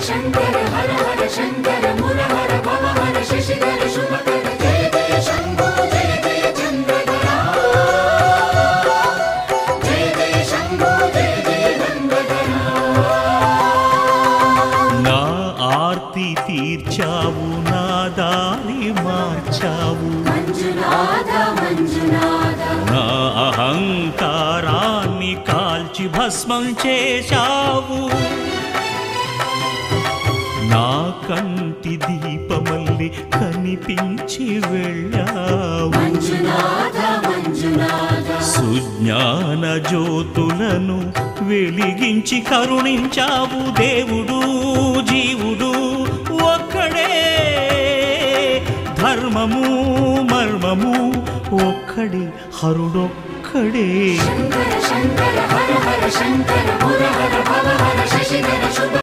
शंकर हर हर शंकर मुरहर भवहर शशिधर शुभकर जय जय शंभो जय जय चंद्रधरा जय जय शंभो जय जय नंदधरा ना आरती तीर्चावु ना दारी మార్చావు मंजुनाथ मंजुनाथ నా అహంకారాన్ని కాల్చి భస్మం చేశావు నా కంటి దీపమల్లి కనిపించి వెళ్ళావు मंजुनाथ मंजुनाथ సుజ్ఞాన జ్యోతులను వెలిగించి కరుణించావు దేవుడు జీవుడు ఒక్కడే ధర్మము మర్మము ఒక్కడే హరుడొక్కడే शंकर शंकर हर हर शंकर मुरहर भवहर शशिधर शुभ